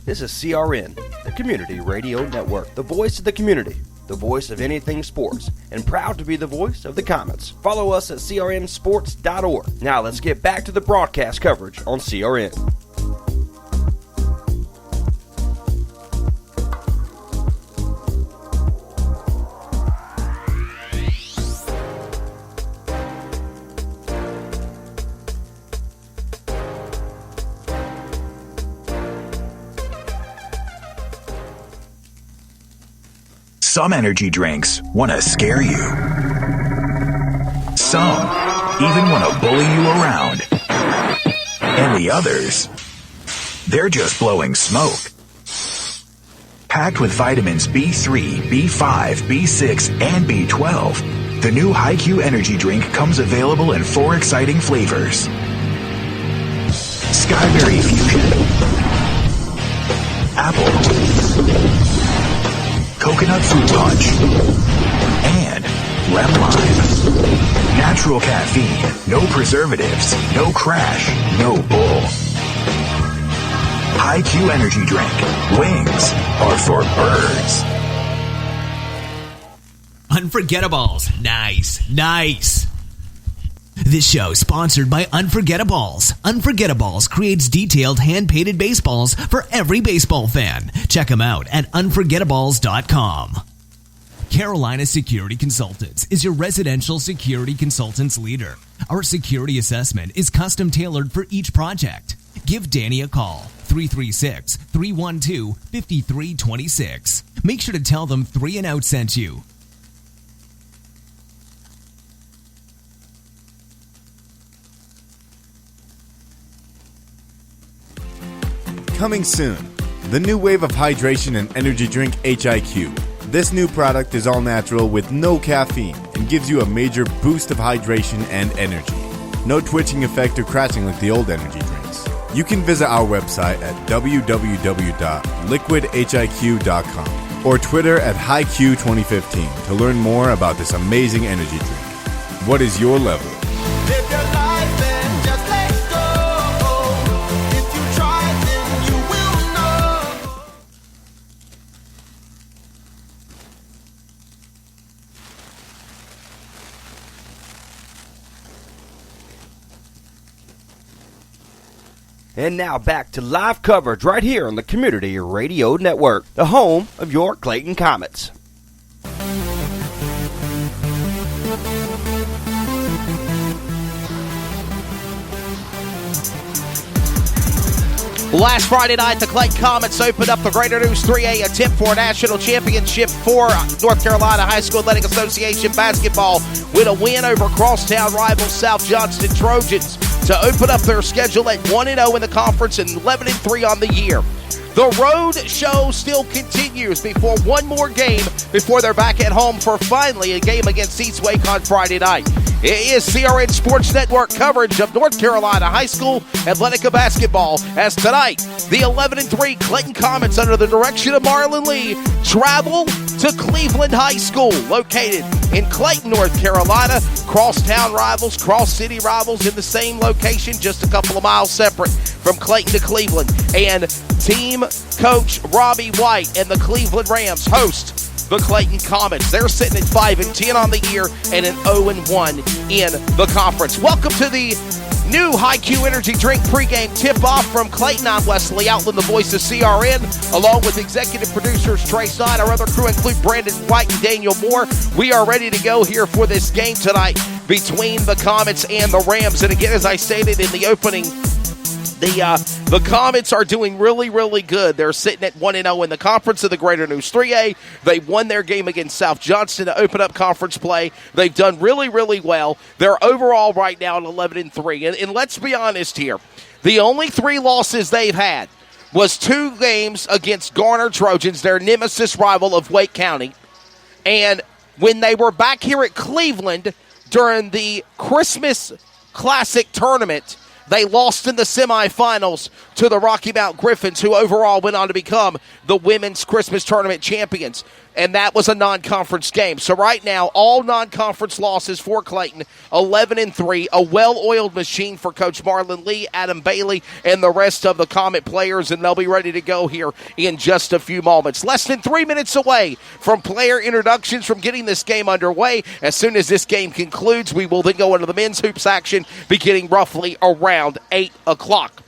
This is CRN, the Community Radio Network, the voice of the community, the voice of anything sports, and proud to be the voice of the Comets. Follow us at crnsports.org. Now let's get back to the broadcast coverage on CRN. Some energy drinks want to scare you. Some even want to bully you around. And the others, they're just blowing smoke. Packed with vitamins B3, B5, B6, and B12, the new HiQ energy drink comes available in 4 exciting flavors. Skyberry Fusion, Apple, Coconut Fruit Punch, and Lemon Lime. Natural caffeine, no preservatives, no crash, no bull. HiQ energy drink. Wings are for birds. Unforgettables. Nice. This show is sponsored by Unforgettables. Unforgettables creates detailed hand-painted baseballs for every baseball fan. Check them out at unforgettables.com. Carolina Security Consultants is your residential security consultants leader. Our security assessment is custom tailored for each project. Give Danny a call, 336-312-5326. Make sure to tell them 3 and Out sent you. Coming soon, the new wave of hydration and energy drink HiQ. This new product is all natural with no caffeine and gives you a major boost of hydration and energy. No twitching effect or crashing like the old energy drinks. You can visit our website at www.liquidhiq.com or Twitter at HiQ2015 to learn more about this amazing energy drink. What is your level? Live your life and just let go. If you try, then you will know. And now back to live coverage right here on the Community Radio Network, the home of your Clayton Comets. Last Friday night, the Clayton Comets opened up the Greater News 3A attempt for a national championship for North Carolina High School Athletic Association basketball with a win over crosstown rivals South Johnston Trojans to open up their schedule at 1-0 in the conference and 11-3 on the year. The road show still continues before one more game before they're back at home for finally a game against East Wake on Friday night. It is CRN Sports Network coverage of North Carolina High School Athletic basketball as tonight the 11-3 Clayton Comets under the direction of Marlon Lee travel to Cleveland High School located in Clayton, North Carolina. Crosstown rivals, cross-city rivals in the same location, just a couple of miles separate from Clayton to Cleveland. And team coach Robbie White and the Cleveland Rams host the Clayton Comets. They're sitting at 5-10 on the year and an 0-1 in the conference. Welcome to the new HiQ Energy Drink pregame tip-off from Clayton. I'm Wesley Outland, the voice of CRN, along with executive producers Trey Stein. Our other crew include Brandon White and Daniel Moore. We are ready to go here for this game tonight between the Comets and the Rams. And again, as I stated in the opening, the Comets are doing really, really good. They're sitting at 1-0 in the conference of the Greater News 3A. They won their game against South Johnston to open up conference play. They've done really, really well. They're overall right now at 11-3. And let's be honest here. The only 3 losses they've had was 2 games against Garner Trojans, their nemesis rival of Wake County. And when they were back here at Cleveland during the Christmas Classic tournament, they lost in the semifinals to the Rocky Mount Griffins, who overall went on to become the women's Christmas tournament champions. and that was a non-conference game. So right now, all non-conference losses for Clayton, 11-3, a well-oiled machine for Coach Marlon Lee, Adam Bailey, and the rest of the Comet players, and they'll be ready to go here in just a few moments. Less than 3 minutes away from player introductions, from getting this game underway. As soon as this game concludes, we will then go into the men's hoops action beginning roughly around 8 o'clock.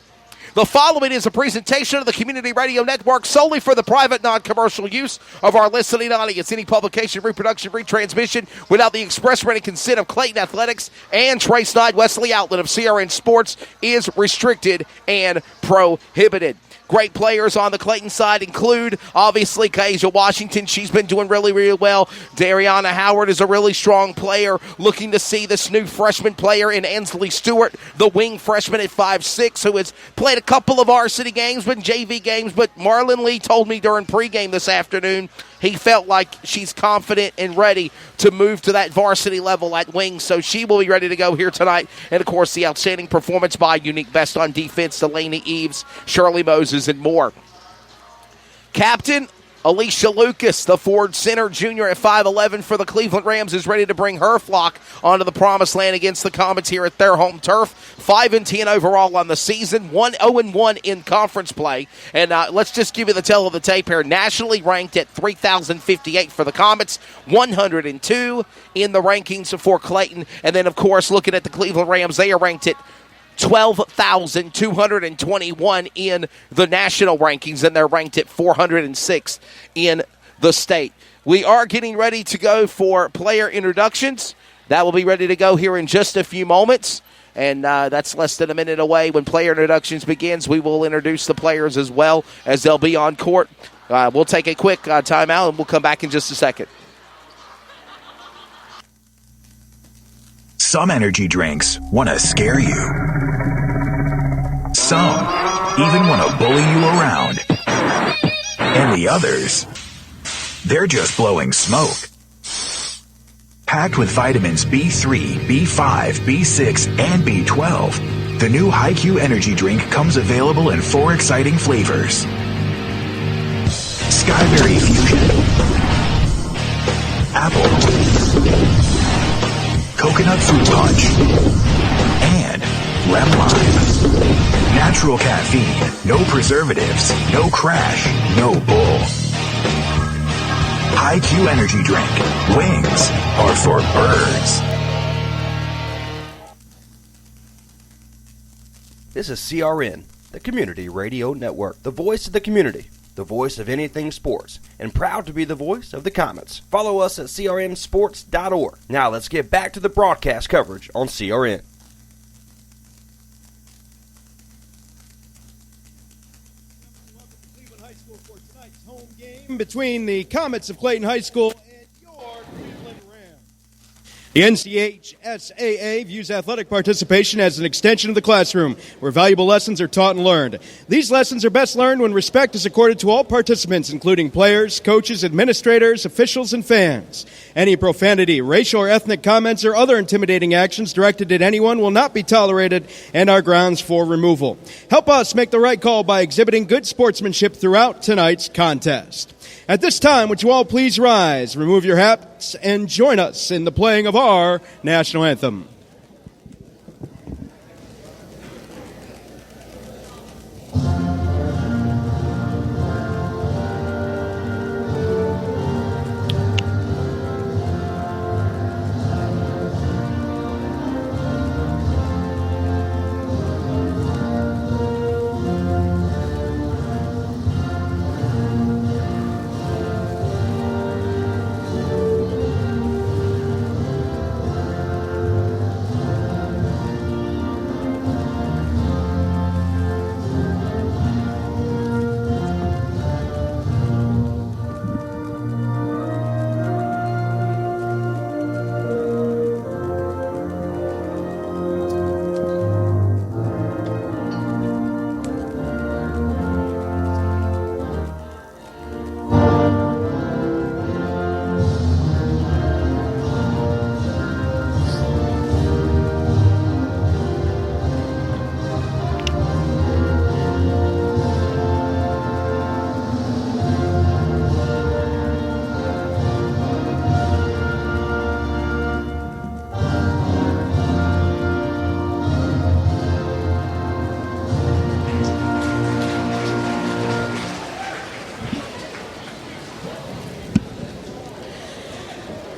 The following is a presentation of the Community Radio Network solely for the private, non-commercial use of our listening audience. Any publication, reproduction, retransmission without the express written consent of Clayton Athletics and Trace Knight Wesley Outlet of CRN Sports is restricted and prohibited. Great players on the Clayton side include, obviously, Kasia Washington. She's been doing really, really well. Dariana Howard is a really strong player. Looking to see this new freshman player in Ensley Stewart, the wing freshman at 5'6", who has played a couple of varsity games, but JV games. But Marlon Lee told me during pregame this afternoon he felt like she's confident and ready to move to that varsity level at wing, so she will be ready to go here tonight. And, of course, the outstanding performance by Unique Best on defense, Delaney Eves, Shirley Moses, and more. Captain Alicia Lucas, the Ford Center junior at 5'11" for the Cleveland Rams, is ready to bring her flock onto the promised land against the Comets here at their home turf. 5-10 overall on the season, 1-0-1 in conference play. And let's just give you the tale of the tape here. Nationally ranked at 3,058 for the Comets, 102 in the rankings for Clayton. And then, of course, looking at the Cleveland Rams, they are ranked at 12,221 in the national rankings, and they're ranked at 406 in the state. We are getting ready to go for player introductions. That will be ready to go here in just a few moments, and that's less than a minute away. When player introductions begins, we will introduce the players as well as they'll be on court. We'll take a quick timeout, and we'll come back in just a second. Some energy drinks want to scare you. Some even want to bully you around. And the others, they're just blowing smoke. Packed with vitamins B3, B5, B6, and B12, the new HiQ energy drink comes available in 4 exciting flavors. Skyberry Fusion, Apple, Coconut Fruit Punch, and Lemon Lime. Natural caffeine, no preservatives, no crash, no bull. HiQ Energy Drink. Wings are for birds. This is CRN, the Community Radio Network, the voice of the community, the voice of anything sports, and proud to be the voice of the Comets. Follow us at crnsports.org. Now let's get back to the broadcast coverage on CRN. Welcome to Cleveland High School for tonight's home game between the Comets of Clayton High School and your Cleveland Rams. The NCHSAA views athletic participation as an extension of the classroom, where valuable lessons are taught and learned. These lessons are best learned when respect is accorded to all participants, including players, coaches, administrators, officials, and fans. Any profanity, racial or ethnic comments, or other intimidating actions directed at anyone will not be tolerated and are grounds for removal. Help us make the right call by exhibiting good sportsmanship throughout tonight's contest. At this time, would you all please rise, remove your hats, and join us in the playing of our national anthem.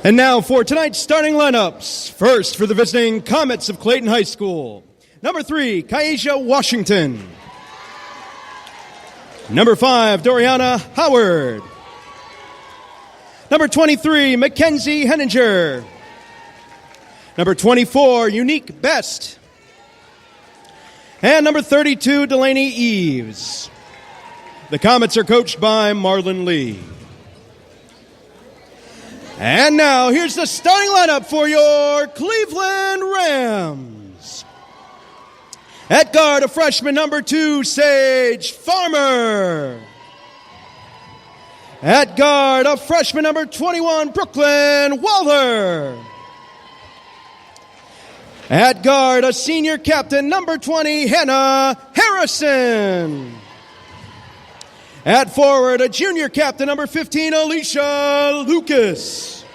And now for tonight's starting lineups. First for the visiting Comets of Clayton High School. Number 3, Kaisha Washington. Number 5, Doriana Howard. Number 23, Mackenzie Henninger. Number 24, Unique Best. And number 32, Delaney Eves. The Comets are coached by Marlon Lee. And now, here's the starting lineup for your Cleveland Rams. At guard, a freshman, number 2, Sage Farmer. At guard, a freshman, number 21, Brooklyn Walther. At guard, a senior captain, number 20, Hannah Harrison. At forward, a junior captain, number 15, Alicia Lucas.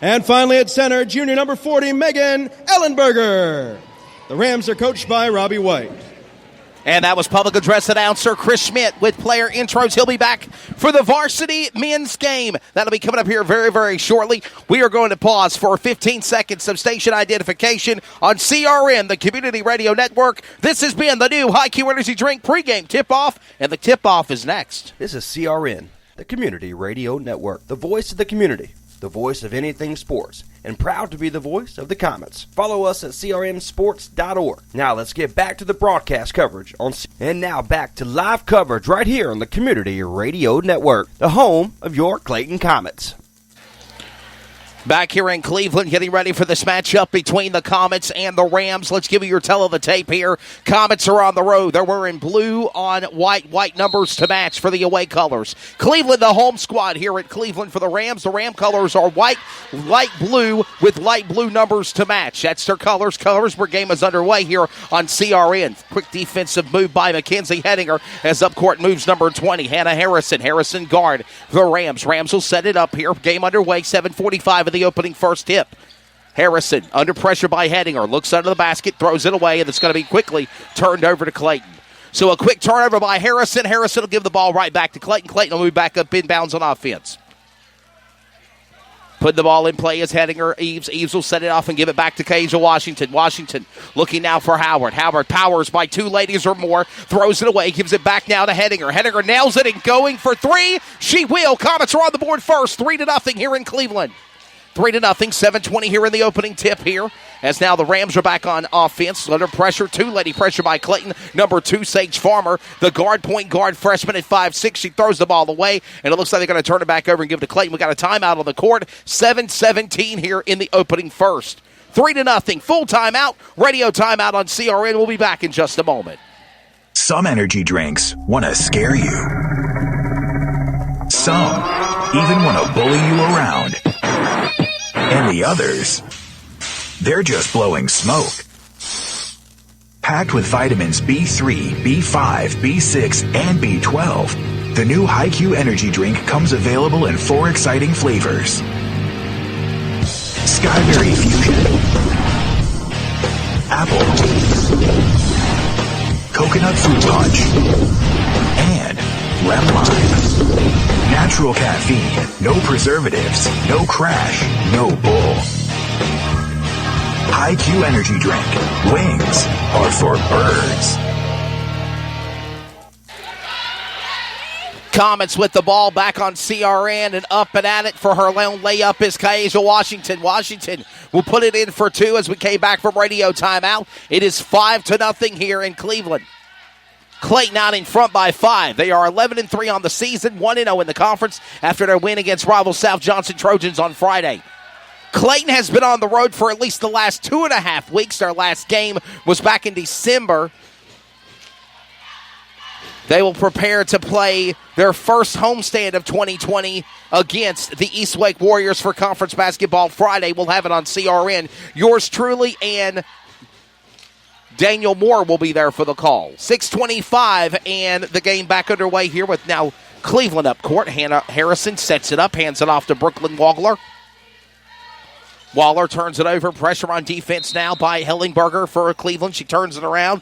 And finally at center, junior number 40, Megan Ellenberger. The Rams are coached by Robbie White. And that was public address announcer Chris Schmidt with player intros. He'll be back for the varsity men's game. That'll be coming up here very, very shortly. We are going to pause for 15 seconds of station identification on CRN, the Community Radio Network. This has been the new HiQ Energy Drink pregame tip-off, and the tip-off is next. This is CRN, the Community Radio Network, the voice of the community, the voice of anything sports, and proud to be the voice of the Comets. Follow us at crnsports.org. Now let's get back to the broadcast coverage and now back to live coverage right here on the Community Radio Network, the home of your Clayton Comets. Back here in Cleveland, getting ready for this matchup between the Comets and the Rams. Let's give you your tell of the tape here. Comets are on the road. They're wearing blue on white numbers to match for the away colors. Cleveland, the home squad here at Cleveland for the Rams. The Ram colors are white, light blue with light blue numbers to match. That's their colors. Where game is underway here on CRN. Quick defensive move by Mackenzie Henninger as up court moves number 20, Hannah Harrison. Harrison guard the Rams. Rams will set it up here. Game underway, 7:45 of the opening first tip. Harrison under pressure by Henninger. Looks under the basket, throws it away, and it's going to be quickly turned over to Clayton. So a quick turnover by Harrison. Harrison will give the ball right back to Clayton. Clayton will move back up inbounds on offense. Putting the ball in play is Henninger. Eves will set it off and give it back to Kaisha Washington. Washington looking now for Howard. Howard powers by 2 ladies or more. Throws it away. Gives it back now to Henninger. Henninger nails it and going for 3. She will. Comets are on the board first. 3-0 here in Cleveland. 3-0, 7:20 here in the opening tip here. As now the Rams are back on offense. Under pressure, 2-lady pressure by Clayton. Number 2, Sage Farmer. The point guard freshman at 5'6". She throws the ball away, and it looks like they're going to turn it back over and give it to Clayton. We got a timeout on the court. 7:17 here in the opening first. 3-0, full timeout. Radio timeout on CRN. We'll be back in just a moment. Some energy drinks want to scare you. Some even want to bully you around. And the others, they're just blowing smoke. Packed with vitamins B3, B5, B6, and B12, the new HiQ Energy Drink comes available in 4 exciting flavors. Skyberry Fusion, Apple, Coconut Fruit Punch, and Lemon Lime. Natural caffeine, no preservatives, no crash, no bull. HiQ Energy Drink. Wings are for birds. Comets with the ball back on CRN, and up and at it for her lone layup is Kaisha Washington. Washington will put it in for 2 as we came back from radio timeout. It is 5-0 here in Cleveland. Clayton out in front by 5. They are 11-3 on the season, 1-0 in the conference after their win against rival South Johnson Trojans on Friday. Clayton has been on the road for at least the last 2.5 weeks. Their last game was back in December. They will prepare to play their first homestand of 2020 against the East Wake Warriors for conference basketball Friday. We'll have it on CRN. Yours truly and Daniel Moore will be there for the call. 6:25 and the game back underway here with now Cleveland up court. Hannah Harrison sets it up, hands it off to Brooklyn Waller. Waller turns it over. Pressure on defense now by Hellenberger for Cleveland. She turns it around.